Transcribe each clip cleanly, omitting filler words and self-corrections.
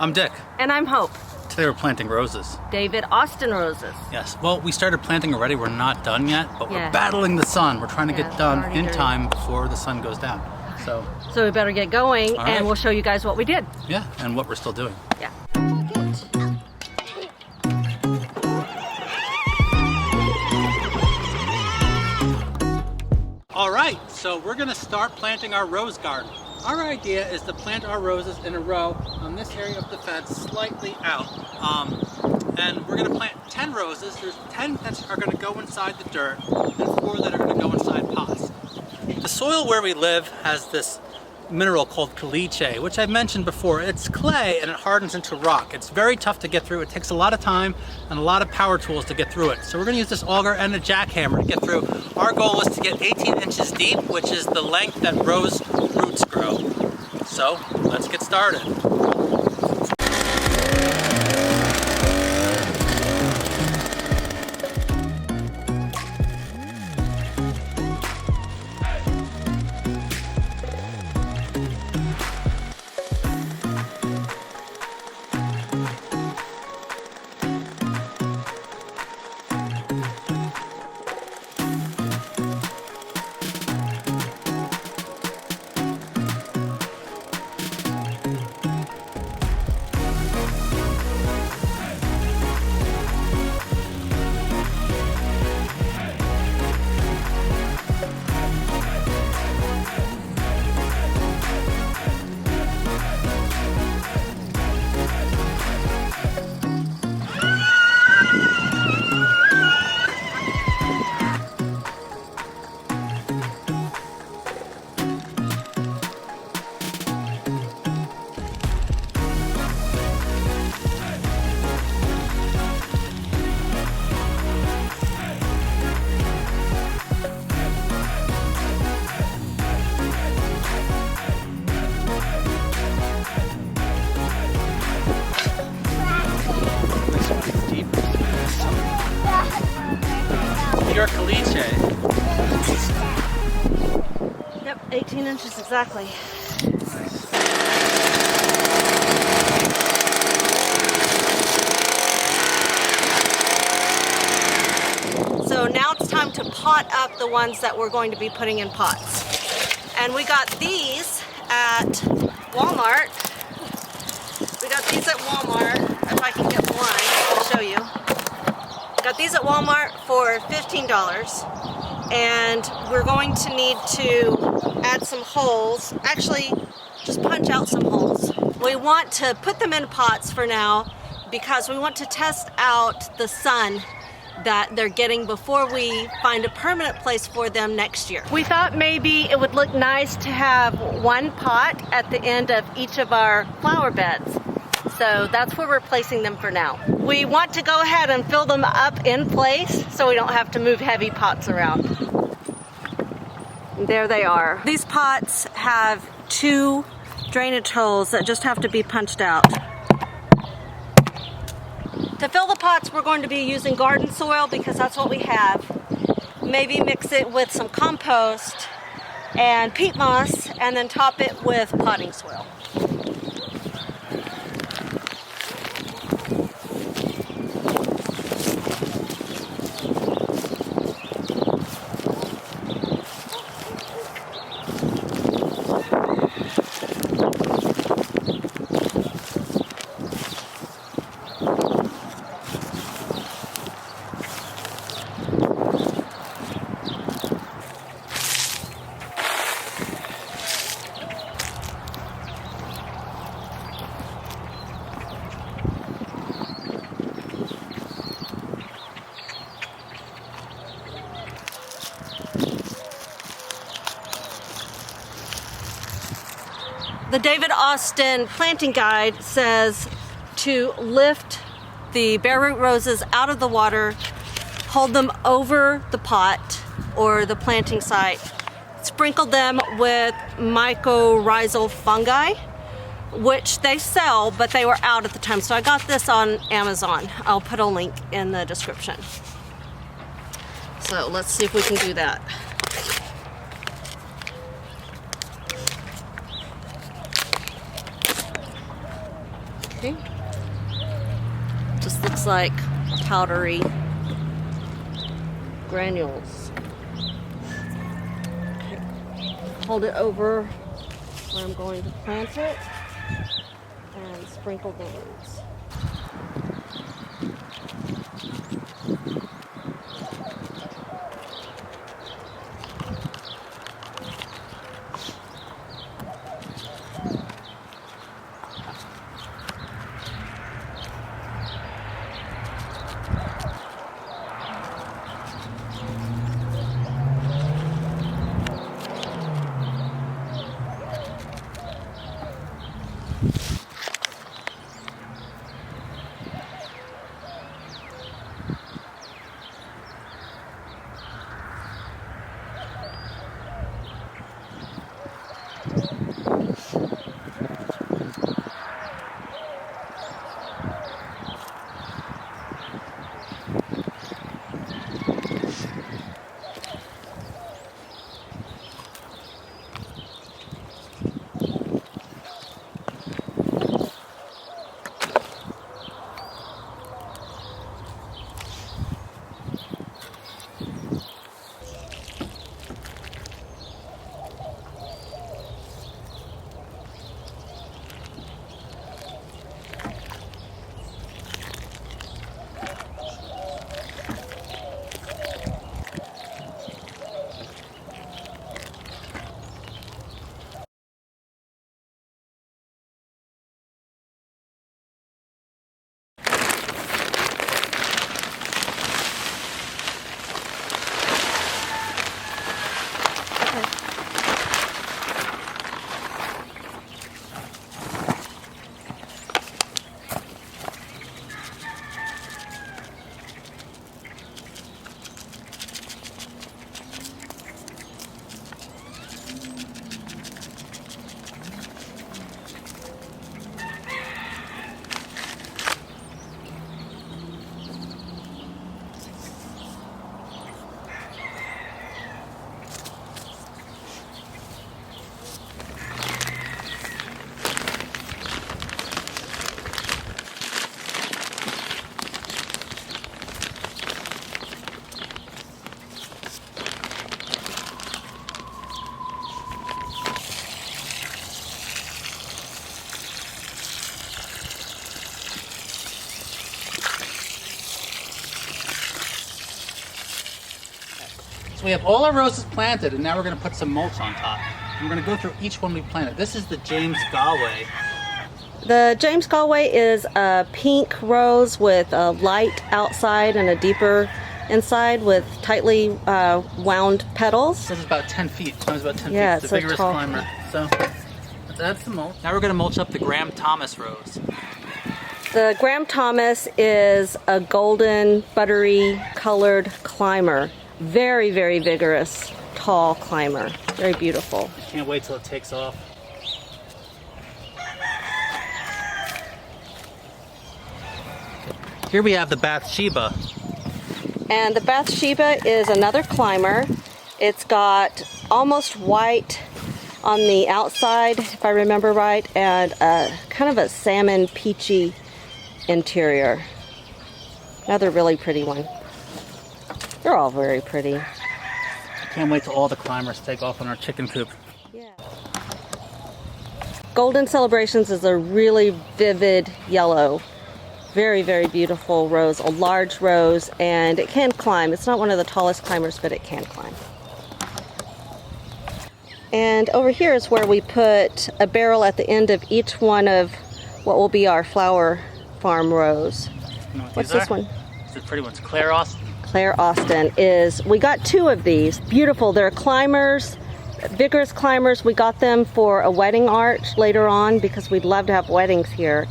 I'm Dick. And I'm Hope. Today we're planting roses. David Austin roses. Yes. Well, we started planting already. We're not done yet, but we're battling the sun. We're trying to get done in time before the sun goes down. So we better get going, and we'll show you guys what we did. Yeah, and what we're still doing. Yeah. All right, so we're gonna start planting our rose garden. Our idea is to plant our roses in a row on this area of the fence, slightly out. And we're gonna plant 10 roses. There's 10 that are gonna go inside the dirt and 4 that are gonna go inside pots. The soil where we live has this mineral called caliche, which I've mentioned before. It's clay and it hardens into rock. It's very tough to get through. It takes a lot of time and a lot of power tools to get through it. So we're gonna use this auger and a jackhammer to get through. Our goal is to get 18 inches deep, which is the length that rose roots grow. So let's get started. Pure caliche. Yep, 18 inches exactly. So now it's time to pot up the ones that we're going to be putting in pots. And we got these at Walmart. We got these at Walmart. If I can get one, I'll show you. Got these at Walmart for $15, and we're going to need to add some holes. Actually, just punch out some holes. We want to put them in pots for now because we want to test out the sun that they're getting before we find a permanent place for them next year. We thought maybe it would look nice to have one pot at the end of each of our flower beds. So that's where we're placing them for now. We want to go ahead and fill them up in place so we don't have to move heavy pots around. There they are. These pots have 2 drainage holes that just have to be punched out. To fill the pots, we're going to be using garden soil because that's what we have. Maybe mix it with some compost and peat moss and then top it with potting soil. The David Austin planting guide says to lift the bare root roses out of the water, hold them over the pot or the planting site, sprinkle them with mycorrhizal fungi, which they sell, but they were out at the time. So I got this on Amazon. I'll put a link in the description. So let's see if we can do that. Okay. Just looks like powdery granules. Okay. Hold it over where I'm going to plant it and sprinkle the roots. So we have all our roses planted, and now we're going to put some mulch on top. And we're going to go through each one we planted. This is the James Galway. The James Galway is a pink rose with a light outside and a deeper inside with tightly wound petals. This is about 10 feet. Climbs about 10 Yeah, feet. It's a vigorous tall climber. So let's add some mulch. Now we're going to mulch up the Graham Thomas rose. The Graham Thomas is a golden, buttery colored climber. Very, very vigorous, tall climber. Very beautiful. Can't wait till it takes off. Here we have the Bathsheba. And the Bathsheba is another climber. It's got almost white on the outside, if I remember right, and kind of a salmon peachy interior. Another really pretty one. They're all very pretty. Can't wait till all the climbers take off on our chicken coop. Yeah. Golden Celebrations is a really vivid yellow. Very, very beautiful rose, a large rose, and it can climb. It's not one of the tallest climbers, but it can climb. And over here is where we put a barrel at the end of each one of what will be our flower farm rose. You know what What's these this are? one? These are pretty ones. Claire Austin. Claire Austin is, we got two of these. Beautiful. They're climbers, vigorous climbers. We got them for a wedding arch later on because we'd love to have weddings here.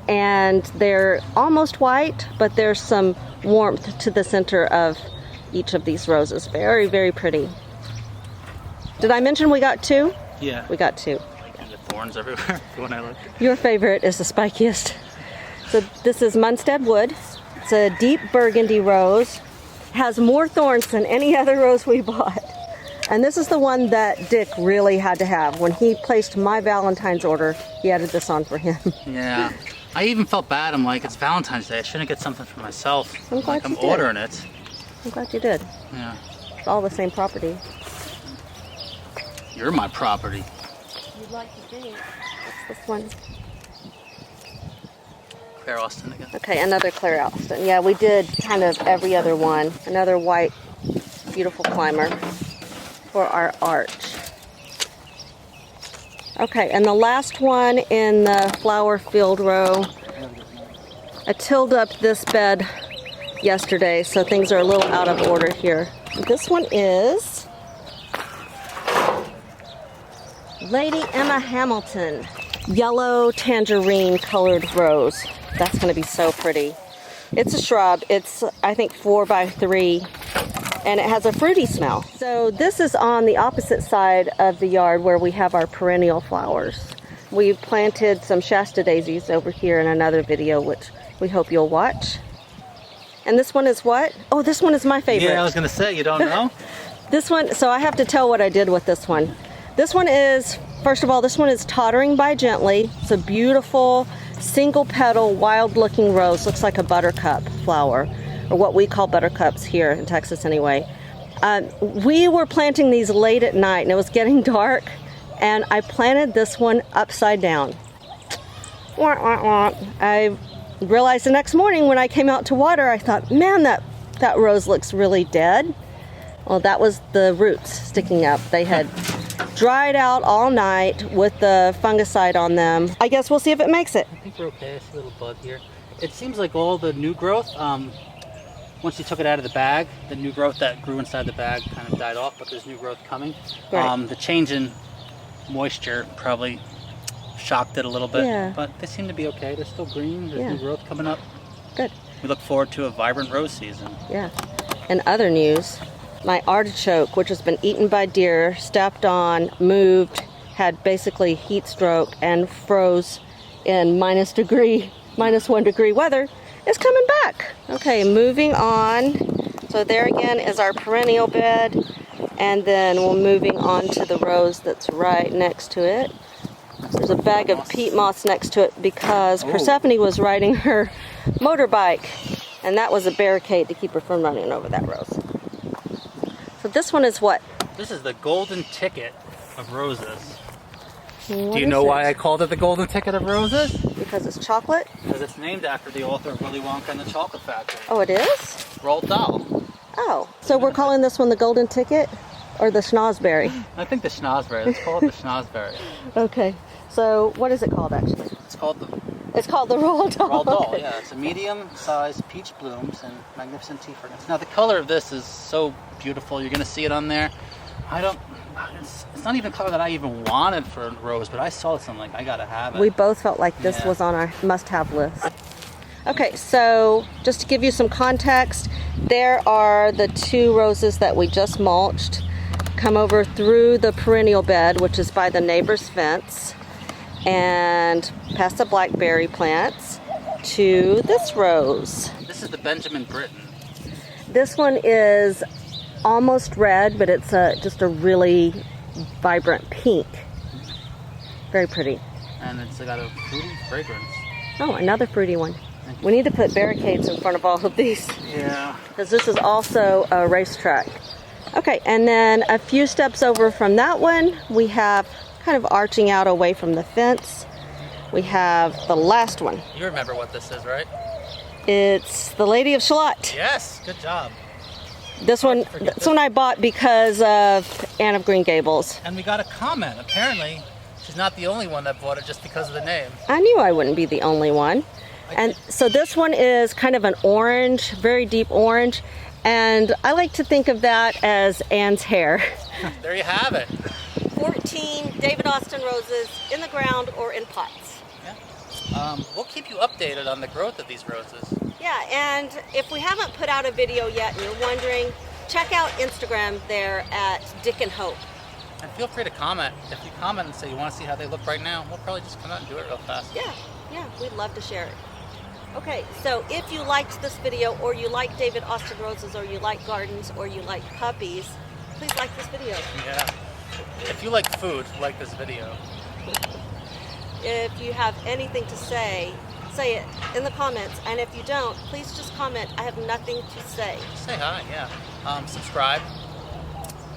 And they're almost white, but there's some warmth to the center of each of these roses. Very, very pretty. Did I mention we got two? Yeah. We got two. And the thorns everywhere when I look. Your favorite is the spikiest. So this is Munstead Wood. It's a deep burgundy rose. Has more thorns than any other rose we bought. And this is the one that Dick really had to have. When he placed my Valentine's order, he added this on for him. Yeah. I even felt bad. I'm like, it's Valentine's Day. I shouldn't get something for myself. I'm glad I'm you did. ordering it. I'm glad you did. Yeah. It's all the same property. You're my property. You'd like to think. What's this one? Claire Austin again. Okay, another Claire Austin. Yeah, we did kind of every other one. Another white, beautiful climber for our arch. Okay, and the last one in the flower field row. I tilled up this bed yesterday, so things are a little out of order here. This one is Lady Emma Hamilton. Yellow tangerine colored rose. That's going to be so pretty. It's a shrub. It's, I think, 4 by 3, and it has a fruity smell. So this is on the opposite side of the yard where we have our perennial flowers. We've planted some Shasta daisies over here in another video, which we hope you'll watch. And this one is what? Oh, this one is my favorite. Yeah, I was going to say, you don't know? This one, so I have to tell what I did with this one. This one is, first of all, this one is Tottering by Gently. It's a beautiful single petal, wild looking rose. Looks like a buttercup flower, or what we call buttercups here in Texas anyway. We were planting these late at night and it was getting dark, and I planted this one upside down. I realized the next morning when I came out to water, I thought, man, that rose looks really dead. Well, that was the roots sticking up. They had dried out all night with the fungicide on them. I guess we'll see if it makes it. I think we're okay. I see a little bud here. It seems like all the new growth, once you took it out of the bag, the new growth that grew inside the bag kind of died off, but there's new growth coming. Right. The change in moisture probably shocked it a little bit, Yeah. but they seem to be okay. They're still green. There's Yeah. new growth coming up. Good. We look forward to a vibrant rose season. Yeah. In other news, my artichoke, which has been eaten by deer, stepped on, moved, had basically heat stroke, and froze in -1 degree weather, is coming back. Okay, moving on. So there again is our perennial bed, and then we're moving on to the rose that's right next to it. There's a bag of peat moss next to it because Persephone was riding her motorbike, and that was a barricade to keep her from running over that rose. So this one is what? This is the golden ticket of roses. What Do you is know it? why I called it the golden ticket of roses? Because it's chocolate? Because it's named after the author of Willy Wonka and the Chocolate Factory. Oh, it is? Roald Dahl. Oh, so we're calling this one the golden ticket or the schnozberry? I think the schnozberry. Let's call it the schnozberry. Okay, so what is it called actually? It's called the It's called the Roald Dahl. Roald Dahl. Okay. Yeah, it's a medium-sized peach blooms and magnificent tea fragrance. Now the color of this is so beautiful. You're gonna see it on there. It's not even a color that I even wanted for a rose, but I saw it, so I'm like, I gotta have it. We both felt like this Yeah. was on our must-have list. Okay, so just to give you some context, there are the 2 roses that we just mulched. Come over through the perennial bed, which is by the neighbor's fence, and past the blackberry plants to this rose. This is the Benjamin Britten. This one is almost red, but it's just a really vibrant pink. Very pretty. And it's got a fruity fragrance. Oh, another fruity one. We need to put barricades in front of all of these Yeah. because this is also a racetrack. Okay, and then a few steps over from that one, we have kind of arching out away from the fence. We have the last one. You remember what this is, right? It's the Lady of Shalott. Yes, good job. This one I bought because of Anne of Green Gables. And we got a comment. Apparently, she's not the only one that bought it just because of the name. I knew I wouldn't be the only one. And so this one is kind of an orange, very deep orange. And I like to think of that as Anne's hair. There you have it. 14 David Austin roses in the ground or in pots. Yeah. We'll keep you updated on the growth of these roses. Yeah, and if we haven't put out a video yet and you're wondering, check out Instagram there at Dick and Hope. And feel free to comment. If you comment and say you want to see how they look right now, we'll probably just come out and do it real fast. Yeah, we'd love to share it. Okay, so if you liked this video, or you like David Austin roses, or you like gardens, or you like puppies, please like this video. Yeah. If you like food, like this video. If you have anything to say say it in the comments. And if you don't, please just comment. I have nothing to say. Say hi, yeah. Subscribe.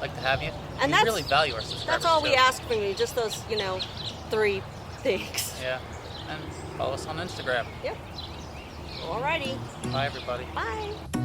Like to have you. And we that's, really value our subscribers. That's all too. we ask from you, just those, 3 things. Yeah. And follow us on Instagram. Yep. Alrighty. Bye, everybody. Bye.